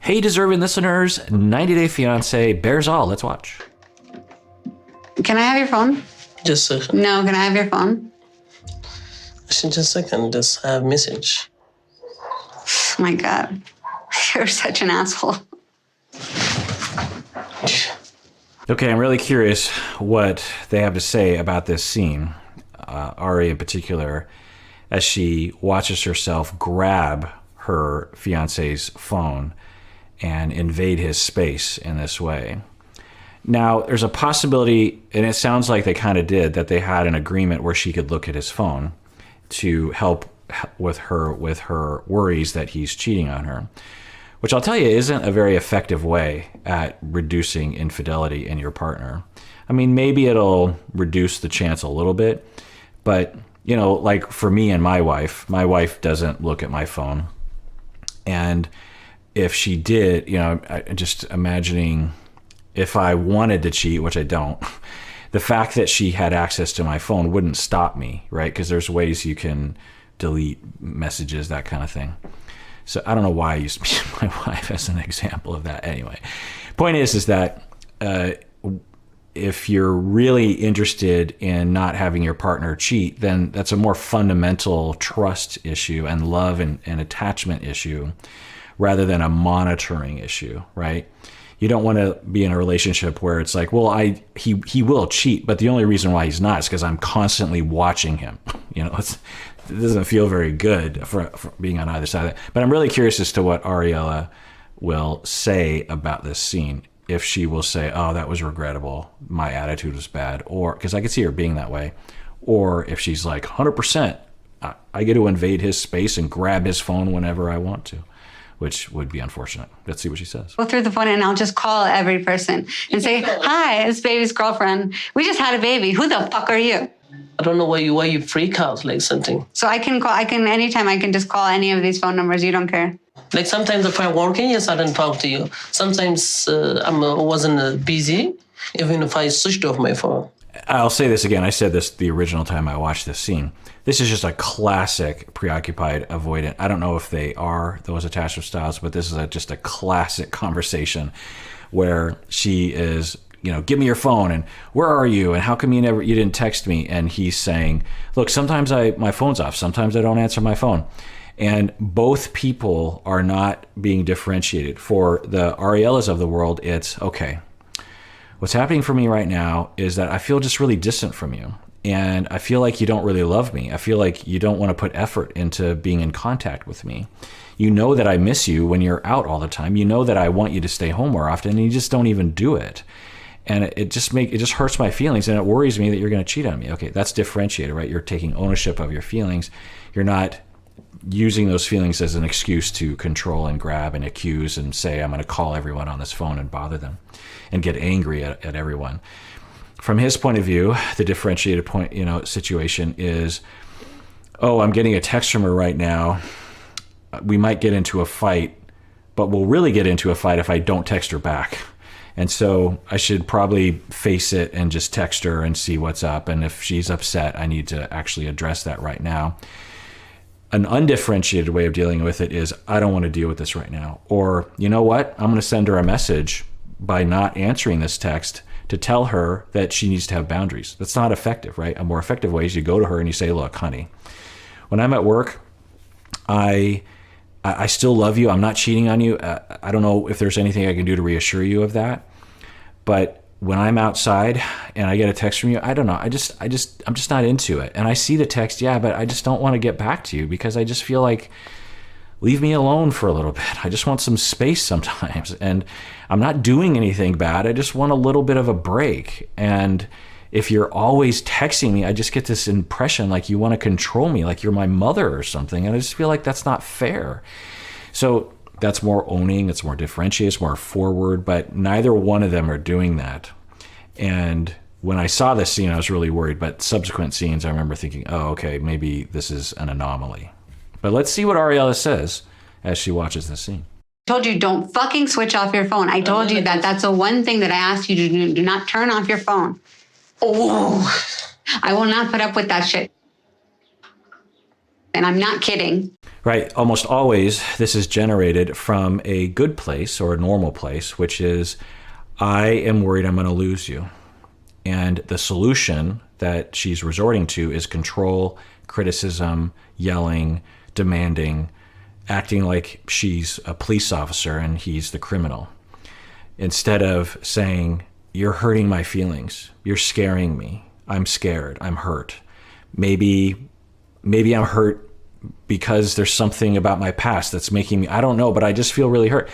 Hey, deserving listeners, 90 Day Fiancé bears all. Let's watch. Can I have your phone? Just a second. No, can I have your phone? Just a second. Just have message. Oh my God. You're such an asshole. Okay, I'm really curious what they have to say about this scene, Ari in particular, as she watches herself grab her fiancé's phone and invade his space in this way. Now, there's a possibility, and it sounds like they kind of did, that they had an agreement where she could look at his phone to help with her worries that he's cheating on her, which I'll tell you isn't a very effective way at reducing infidelity in your partner. I mean, maybe it'll reduce the chance a little bit, but you know, like for me and my wife doesn't look at my phone. And if she did, you know, just imagining if I wanted to cheat, which I don't, the fact that she had access to my phone wouldn't stop me, right? Because there's ways you can delete messages, that kind of thing. So I don't know why I used my wife as an example of that. Anyway, point is that if you're really interested in not having your partner cheat, then that's a more fundamental trust issue and love and attachment issue rather than a monitoring issue, right? You don't want to be in a relationship where it's like, well, he will cheat, but the only reason why he's not is because I'm constantly watching him. You know, it doesn't feel very good for being on either side of that. But I'm really curious as to what Ariela will say about this scene. If she will say, oh, that was regrettable, my attitude was bad, or because I could see her being that way, or if she's like 100%, I get to invade his space and grab his phone whenever I want to, which would be unfortunate. Let's see what she says. Go through the phone and I'll just call every person and say, hi, it's baby's girlfriend. We just had a baby. Who the fuck are you? I don't know why you freak out like something. So anytime I can just call any of these phone numbers. You don't care. Like sometimes if I'm working, yes, I don't talk to you. Sometimes I wasn't busy, even if I switched off my phone. I'll say this again. I said this the original time I watched this scene. This is just a classic preoccupied avoidant. I don't know if they are those attachment styles, but this is just a classic conversation where she is, you know, give me your phone and where are you and how come you didn't text me? And he's saying, look, sometimes my phone's off. Sometimes I don't answer my phone. And both people are not being differentiated. For the Arielas of the world, it's okay. What's happening for me right now is that I feel just really distant from you. And I feel like you don't really love me. I feel like you don't want to put effort into being in contact with me. You know that I miss you when you're out all the time. You know that I want you to stay home more often, and you just don't even do it. And it just hurts my feelings, and it worries me that you're going to cheat on me. Okay, that's differentiated, right? You're taking ownership of your feelings. You're not using those feelings as an excuse to control and grab and accuse and say, I'm going to call everyone on this phone and bother them and get angry at everyone. From his point of view, the differentiated situation is, oh, I'm getting a text from her right now. We might get into a fight, but we'll really get into a fight if I don't text her back. And so I should probably face it and just text her and see what's up. And if she's upset, I need to actually address that right now. An undifferentiated way of dealing with it is, I don't want to deal with this right now. Or, you know what? I'm going to send her a message by not answering this text to tell her that she needs to have boundaries. That's not effective, right? A more effective way is you go to her and you say, look, honey, when I'm at work, I still love you. I'm not cheating on you. I don't know if there's anything I can do to reassure you of that. But when I'm outside and I get a text from you, I don't know. I'm just not into it. And I see the text, yeah, but I just don't want to get back to you because I just feel like, leave me alone for a little bit. I just want some space sometimes. And I'm not doing anything bad. I just want a little bit of a break. And if you're always texting me, I just get this impression like you want to control me, like you're my mother or something. And I just feel like that's not fair. So that's more owning, it's more differentiated, it's more forward, but neither one of them are doing that. And when I saw this scene, I was really worried, but subsequent scenes, I remember thinking, oh, okay, maybe this is an anomaly. But let's see what Ariela says as she watches this scene. I told you, don't fucking switch off your phone. I told you that. That's the one thing that I asked you to do. Do not turn off your phone. Oh, I will not put up with that shit. And I'm not kidding. Right. Almost always, this is generated from a good place or a normal place, which is, I am worried I'm going to lose you. And the solution that she's resorting to is control, criticism, yelling, demanding, acting like she's a police officer and he's the criminal. Instead of saying, you're hurting my feelings. You're scaring me. I'm scared. I'm hurt. Maybe I'm hurt because there's something about my past that's making me, I don't know, but I just feel really hurt.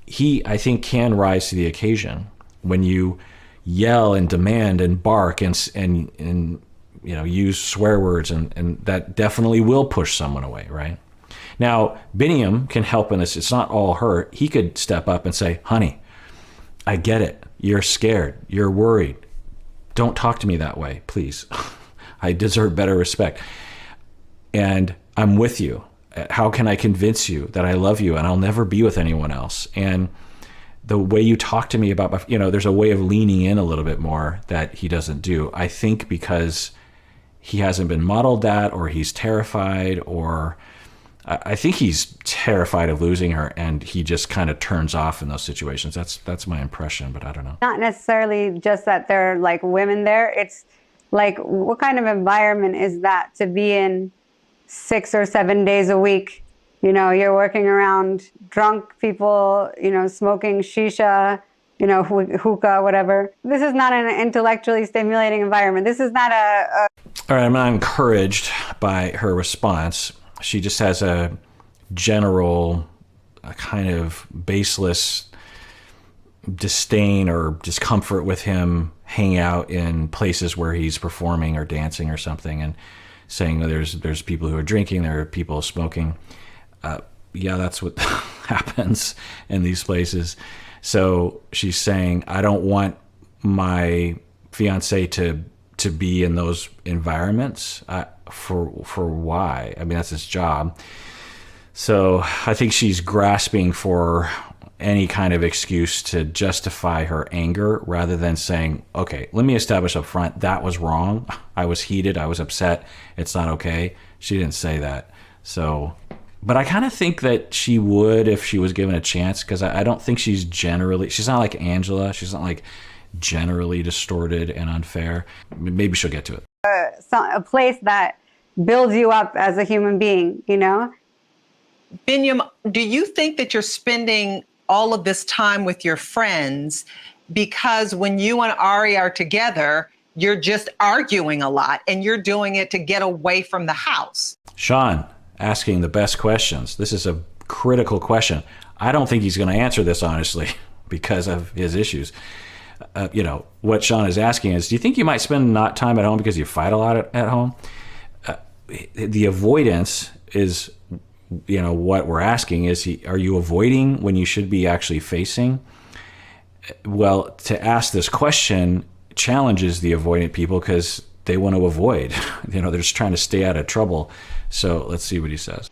He, I think, can rise to the occasion when you yell and demand and bark and use swear words, and that definitely will push someone away, right? Now, Biniyam can help in this. It's not all her. He could step up and say, honey, I get it. You're scared. You're worried. Don't talk to me that way, please. I deserve better respect. And I'm with you. How can I convince you that I love you and I'll never be with anyone else? And the way you talk to me about, there's a way of leaning in a little bit more that he doesn't do. I think because he hasn't been modeled that, or he's terrified, or I think he's terrified of losing her, and he just kind of turns off in those situations. That's my impression, but I don't know. Not necessarily just that there are like women there. It's like, what kind of environment is that to be in 6 or 7 days a week? You're working around drunk people, smoking shisha, hookah, whatever. This is not an intellectually stimulating environment. This is not a... All right, I'm not encouraged by her response. She just has a general kind of baseless disdain or discomfort with him hanging out in places where he's performing or dancing or something, and saying there's people who are drinking, there are people smoking. Yeah, that's what happens in these places. So she's saying, I don't want my fiancé to be in those environments. For why? I mean, that's his job. So I think she's grasping for any kind of excuse to justify her anger, rather than saying, okay, let me establish up front, that was wrong. I was heated. I was upset. It's not okay. She didn't say that. So, but I kind of think that she would if she was given a chance, because I don't think she's not like Angela. She's not like generally distorted and unfair. Maybe she'll get to it. A place that builds you up as a human being, Biniyam, do you think that you're spending all of this time with your friends because when you and Ari are together, you're just arguing a lot and you're doing it to get away from the house? Sean, asking the best questions. This is a critical question. I don't think he's going to answer this honestly because of his issues. What Sean is asking is, do you think you might spend not time at home because you fight a lot at home? The avoidance is, what we're asking is, are you avoiding when you should be actually facing? Well, to ask this question challenges the avoidant people because they want to avoid. They're just trying to stay out of trouble. So let's see what he says.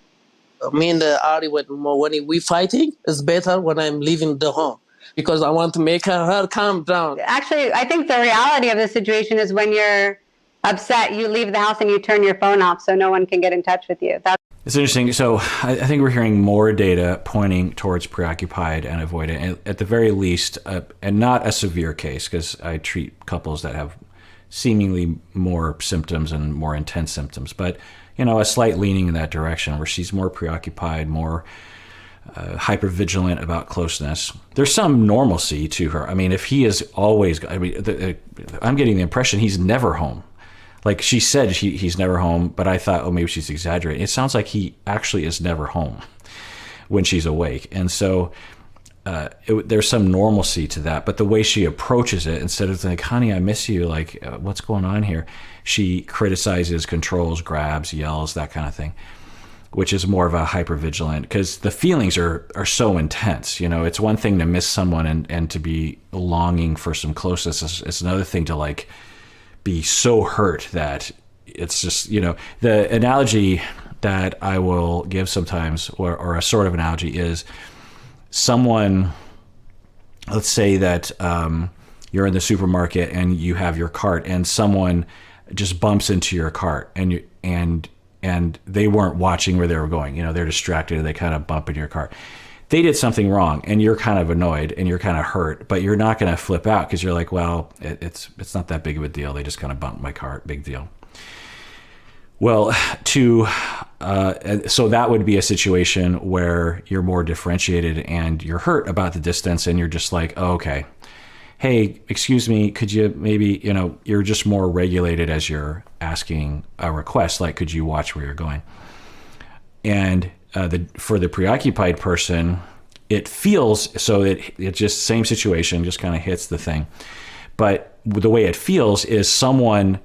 Me and Ari, when we fighting, it's better when I'm leaving the home, because I want to make her calm down. Actually, I think the reality of the situation is when you're upset, you leave the house and you turn your phone off so no one can get in touch with you. It's interesting. So I think we're hearing more data pointing towards preoccupied and avoidant, and at the very least, and not a severe case, because I treat couples that have seemingly more symptoms and more intense symptoms, but a slight leaning in that direction where she's more preoccupied, more hypervigilant about closeness. There's some normalcy to her. I mean, if he is always, I'm getting the impression he's never home. Like she said, he's never home, but I thought, maybe she's exaggerating. It sounds like he actually is never home when she's awake. And so there's some normalcy to that. But the way she approaches it, instead of like, honey, I miss you, like, what's going on here? She criticizes, controls, grabs, yells, that kind of thing, which is more of a hypervigilant, because the feelings are so intense. It's one thing to miss someone and to be longing for some closeness. It's another thing to like be so hurt that it's just, the analogy that I will give sometimes, or a sort of analogy, is someone, let's say that you're in the supermarket and you have your cart and someone just bumps into your cart and and they weren't watching where they were going. They're distracted and they kind of bump into your car. They did something wrong and you're kind of annoyed and you're kind of hurt, but you're not going to flip out because you're like, well, it's not that big of a deal. They just kind of bumped my car. Big deal. Well, so that would be a situation where you're more differentiated and you're hurt about the distance and you're just like, oh, okay, hey, excuse me, could you maybe, you're just more regulated as you're asking a request, like, could you watch where you're going? And for the preoccupied person, it feels so it just same situation, just kind of hits the thing. But the way it feels is someone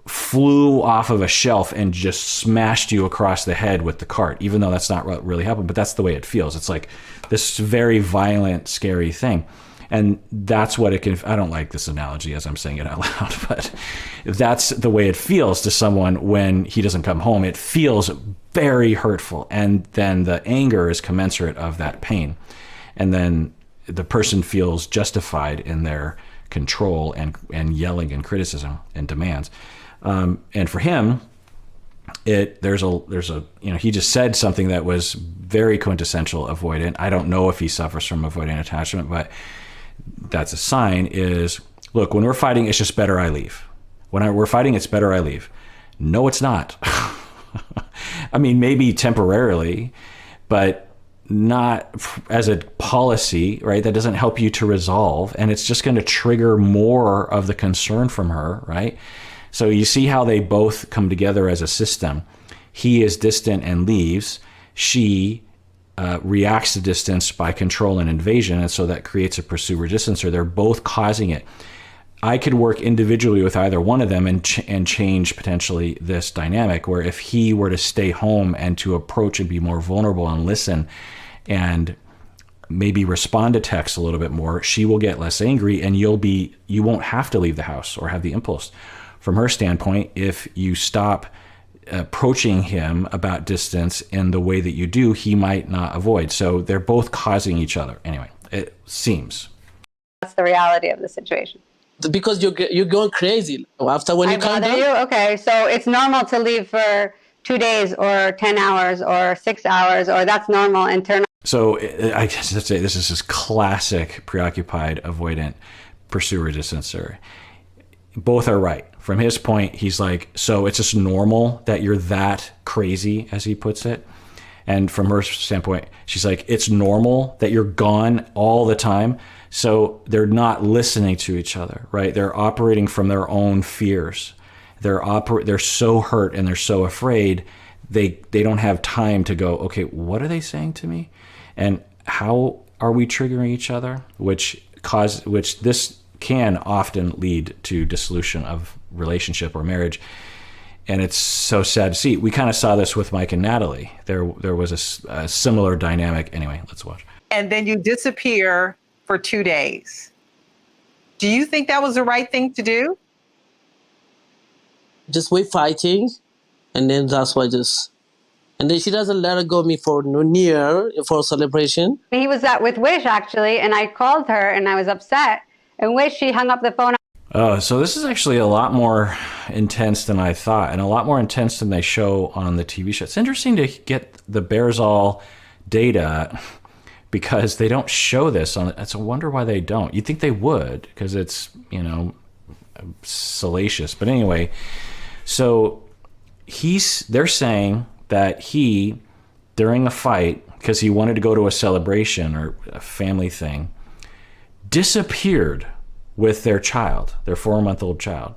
flew off of a shelf and just smashed you across the head with the cart, even though that's not what really happened. But that's the way it feels. It's like this very violent, scary thing. And that's what it can, I don't like this analogy as I'm saying it out loud, but that's the way it feels to someone when he doesn't come home. It feels very hurtful. And then the anger is commensurate of that pain. And then the person feels justified in their control and yelling and criticism and demands. And for him, there's a he just said something that was very quintessential avoidant. I don't know if he suffers from avoidant attachment, but that's a sign is, look, when we're fighting, it's just better I leave. When we're fighting, it's better I leave. No, it's not. I mean, maybe temporarily, but not as a policy, right? That doesn't help you to resolve. And it's just going to trigger more of the concern from her, right? So you see how they both come together as a system. He is distant and leaves. She reacts to distance by control and invasion, and so that creates a pursue resistance, or they're both causing it. I could work individually with either one of them and change potentially this dynamic, where if he were to stay home and to approach and be more vulnerable and listen and maybe respond to texts a little bit more, she will get less angry and you won't have to leave the house or have the impulse. From her standpoint, if you stop approaching him about distance in the way that you do, he might not avoid. So they're both causing each other. Anyway, it seems. That's the reality of the situation. Because you're going crazy after when you come down. You? Okay, so it's normal to leave for 2 days or 10 hours or 6 hours, or that's normal internal. So I guess let's say this is this classic preoccupied, avoidant, pursue resistancer. Both are right. From his point, he's like, so it's just normal that you're that crazy, as he puts it. And from her standpoint, she's like, it's normal that you're gone all the time. So they're not listening to each other, right? They're operating from their own fears. They're so hurt and they're so afraid. They don't have time to go, okay, what are they saying to me? And how are we triggering each other? Which this can often lead to dissolution of relationship or marriage. And it's so sad to see. We kind of saw this with Mike and Natalie. There was a similar dynamic. Anyway, let's watch. And then you disappear for 2 days. Do you think that was the right thing to do? Just wait fighting, and then that's why and then she doesn't let her go me for for celebration. He was with Wish, actually, and I called her and I was upset. And Wish, she hung up the phone. Oh, so this is actually a lot more intense than I thought, and a lot more intense than they show on the TV show. It's interesting to get the Bearsall data because they don't show this on it. It's a wonder why they don't. You'd think they would because it's, salacious. But anyway, so they're saying that he, during a fight, because he wanted to go to a celebration or a family thing, disappeared with their child, their 4-month-old child.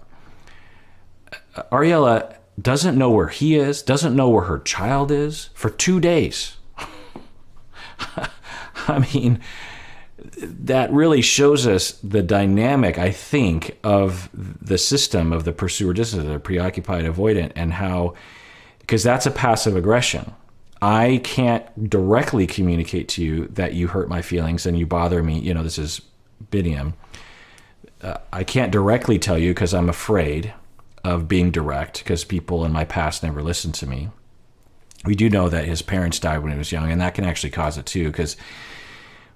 Ariela doesn't know where he is, doesn't know where her child is for 2 days. I mean, that really shows us the dynamic, I think, of the system of the pursuer distance, the preoccupied avoidant, and how, because that's a passive aggression. I can't directly communicate to you that you hurt my feelings and you bother me. This is Biniyam. I can't directly tell you because I'm afraid of being direct because people in my past never listened to me. We do know that his parents died when he was young, and that can actually cause it too, because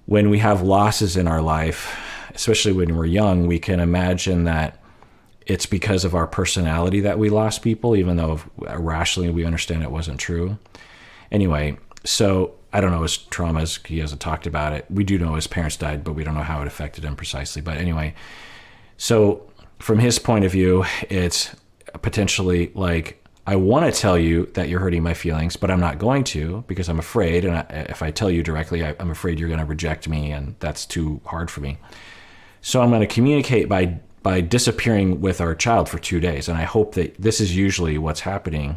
when we have losses in our life, especially when we're young, we can imagine that it's because of our personality that we lost people, even though rationally we understand it wasn't true. Anyway, so I don't know his traumas. He hasn't talked about it. We do know his parents died, but we don't know how it affected him precisely. But anyway, so from his point of view, it's potentially like, I want to tell you that you're hurting my feelings, but I'm not going to because I'm afraid. And if I tell you directly, I'm afraid you're going to reject me, and that's too hard for me. So I'm going to communicate by disappearing with our child for 2 days. And I hope that this is usually what's happening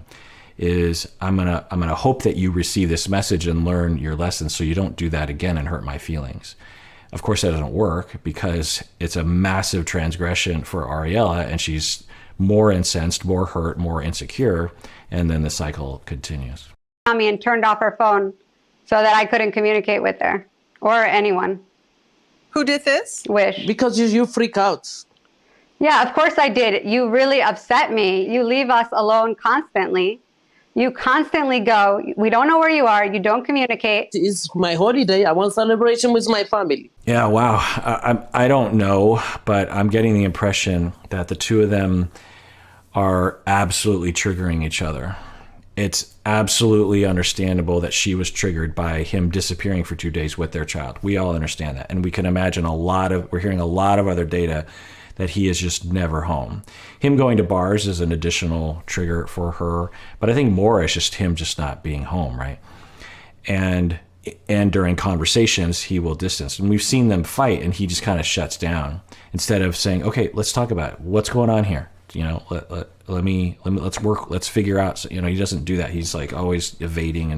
is I'm going to hope that you receive this message and learn your lesson so you don't do that again and hurt my feelings. Of course, that doesn't work because it's a massive transgression for Ariela, and she's more incensed, more hurt, more insecure, and then the cycle continues. Me and turned off her phone so that I couldn't communicate with her or anyone. Who did this? Wish. Because you freak out. Yeah, of course I did. You really upset me. You leave us alone constantly. You constantly go, we don't know where you are. You don't communicate. It's my holiday. I want celebration with my family. Yeah, wow. I don't know, but I'm getting the impression that the two of them are absolutely triggering each other. It's absolutely understandable that she was triggered by him disappearing for 2 days with their child. We all understand that. And we can imagine we're hearing a lot of other data that he is just never home. Him going to bars is an additional trigger for her, but I think more is just him just not being home, right? And during conversations, he will distance. And we've seen them fight, and he just kind of shuts down instead of saying, okay, let's talk about it. What's going on here? You know, let's work, let's figure out. So, you know, he doesn't do that. He's like always evading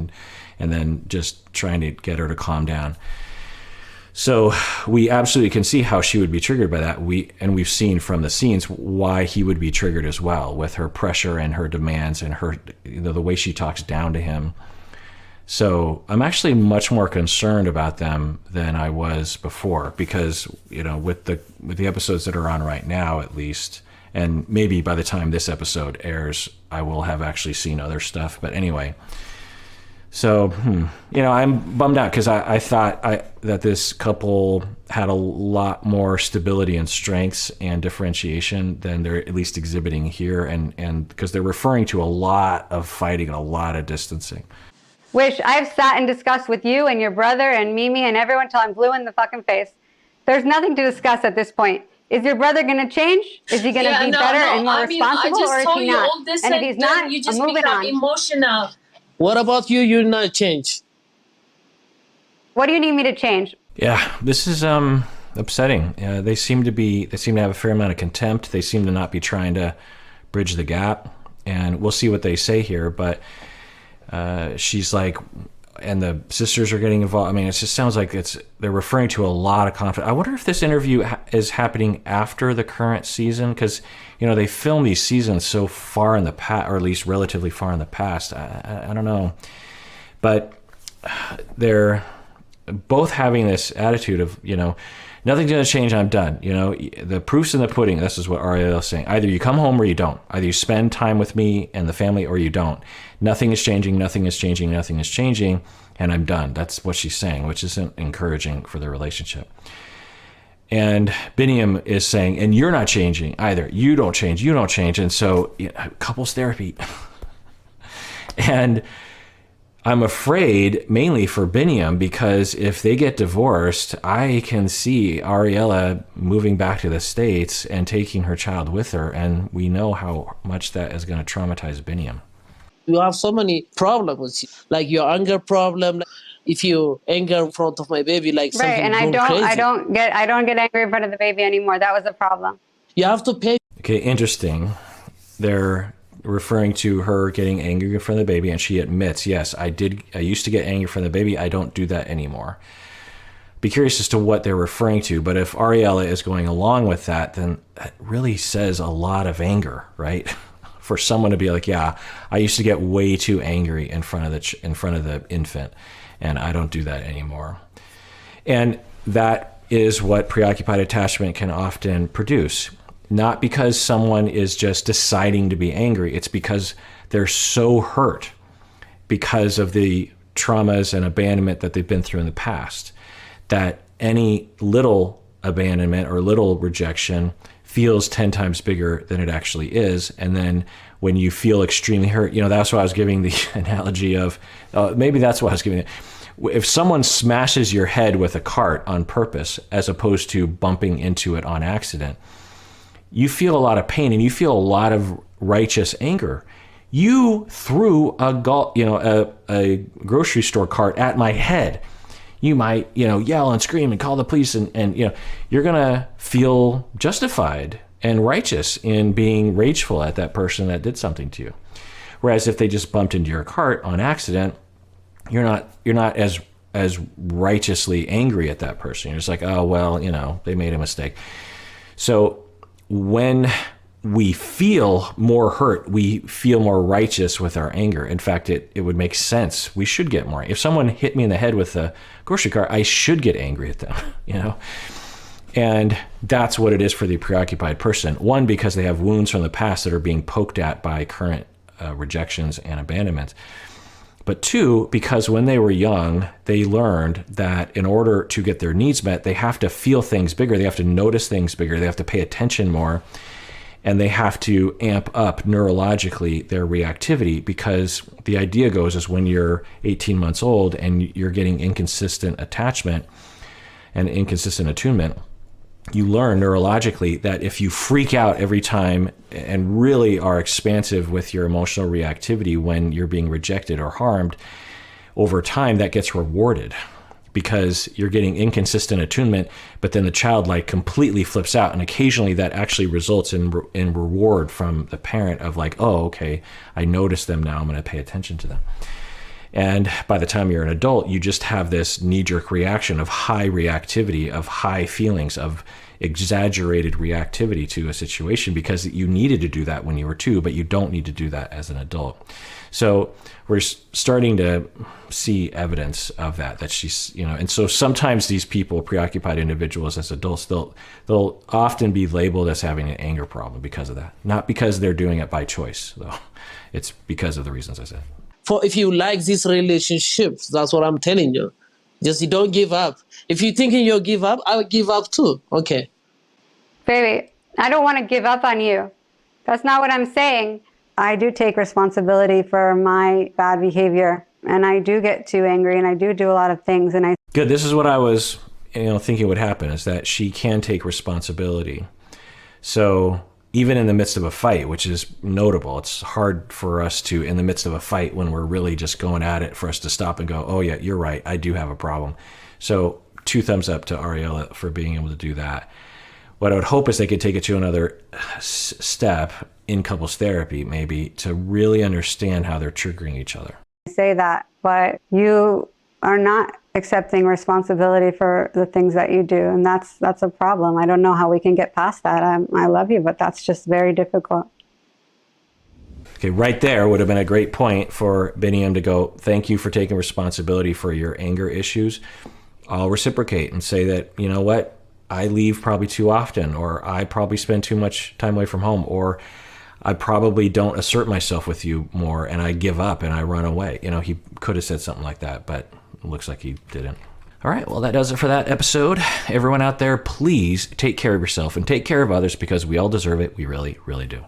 and then just trying to get her to calm down. So we absolutely can see how she would be triggered by that. We've seen from the scenes why he would be triggered as well, with her pressure and her demands and her, you know, the way she talks down to him. So I'm actually much more concerned about them than I was before, because, you know, with the episodes that are on right now, at least, and maybe by the time this episode airs, I will have actually seen other stuff. But anyway, so, you know, I'm bummed out because I thought that this couple had a lot more stability and strengths and differentiation than they're at least exhibiting here. And because they're referring to a lot of fighting and a lot of distancing. Wish, I've sat and discussed with you and your brother and Mimi and everyone till I'm blue in the fucking face. There's nothing to discuss at this point. Is your brother going to change? Is he going to be better and more responsible, or is he not? And if he's not, I'm moving on. Emotional. What about you? You're not change. What do you need me to change? Yeah, this is upsetting. They seem to have a fair amount of contempt. They seem to not be trying to bridge the gap, and we'll see what they say here. But she's like, and the sisters are getting involved. I mean, it just sounds like they're referring to a lot of conflict. I wonder if this interview is happening after the current season, because, you know, they film these seasons so far in the past, or at least relatively far in the past. I don't know, but they're both having this attitude of, you know, nothing's going to change. I'm done. You know, the proof's in the pudding. This is what Ariela is saying. Either you come home or you don't. Either you spend time with me and the family or you don't. Nothing is changing. Nothing is changing. Nothing is changing. And I'm done. That's what she's saying, which isn't encouraging for their relationship. And Biniyam is saying, and you're not changing either. You don't change. You don't change. And so, you know, couples therapy. And I'm afraid mainly for Biniyam, because if they get divorced, I can see Ariela moving back to the States and taking her child with her. And we know how much that is going to traumatize Biniyam. You have so many problems, like your anger problem. If you anger in front of my baby, like something Right, and I don't get angry in front of the baby anymore. That was a problem. You have to pay. Okay, interesting. They're referring to her getting angry in front of the baby, and she admits, yes, I used to get angry in front of the baby. I don't do that anymore. Be curious as to what they're referring to, but if Ariela is going along with that, then that really says a lot of anger, right? For someone to be like, yeah, I used to get way too angry in front of the infant, and I don't do that anymore. And that is what preoccupied attachment can often produce. Not because someone is just deciding to be angry. It's because they're so hurt because of the traumas and abandonment that they've been through in the past, that any little abandonment or little rejection feels 10 times bigger than it actually is. And then when you feel extremely hurt, that's why I was giving the analogy of, maybe that's why I was giving it. If someone smashes your head with a cart on purpose, as opposed to bumping into it on accident, you feel a lot of pain and you feel a lot of righteous anger. You threw a grocery store cart at my head. You might, yell and scream and call the police, and you're gonna feel justified and righteous in being rageful at that person that did something to you. Whereas if they just bumped into your cart on accident, you're not as righteously angry at that person. You're just like, oh well, they made a mistake. So when we feel more hurt, we feel more righteous with our anger. In fact, it would make sense. We should get more. If someone hit me in the head with a grocery cart, I should get angry at them, And that's what it is for the preoccupied person. One, because they have wounds from the past that are being poked at by current rejections and abandonments. But two, because when they were young, they learned that in order to get their needs met, they have to feel things bigger. They have to notice things bigger. They have to pay attention more. And they have to amp up neurologically their reactivity, because the idea goes is when you're 18 months old and you're getting inconsistent attachment and inconsistent attunement, you learn neurologically that if you freak out every time and really are expansive with your emotional reactivity when you're being rejected or harmed, over time that gets rewarded, because you're getting inconsistent attunement, but then the child completely flips out. And occasionally that actually results in reward from the parent of oh, okay, I notice them now, I'm going to pay attention to them. And by the time you're an adult, you just have this knee-jerk reaction of high reactivity, of high feelings, of exaggerated reactivity to a situation, because you needed to do that when you were 2, but you don't need to do that as an adult. So we're starting to see evidence of that she's, and so sometimes these people, preoccupied individuals as adults, they'll often be labeled as having an anger problem because of that. Not because they're doing it by choice, though. It's because of the reasons I said. For if you like this relationship, that's what I'm telling you. Just you don't give up. If you're thinking you'll give up, I'll give up too. Okay. Baby, I don't want to give up on you. That's not what I'm saying. I do take responsibility for my bad behavior, and I do get too angry, and I do a lot of things. And Good. This is what I was, thinking would happen, is that she can take responsibility. So even in the midst of a fight, which is notable, it's hard for us to, in the midst of a fight, when we're really just going at it, for us to stop and go, oh yeah, you're right, I do have a problem. So 2 thumbs up to Ariela for being able to do that. What I would hope is they could take it to another step in couples therapy, maybe, to really understand how they're triggering each other. I say that, but you are not accepting responsibility for the things that you do, and that's a problem. I don't know how we can get past that. I love you, but that's just very difficult. Okay, right there would have been a great point for Biniyam to go, thank you for taking responsibility for your anger issues. I'll reciprocate and say that, you know what, I leave probably too often, or I probably spend too much time away from home, or I probably don't assert myself with you more and I give up and I run away. He could have said something like that, but it looks like he didn't. All right, well, that does it for that episode. Everyone out there, please take care of yourself and take care of others, because we all deserve it. We really, really do.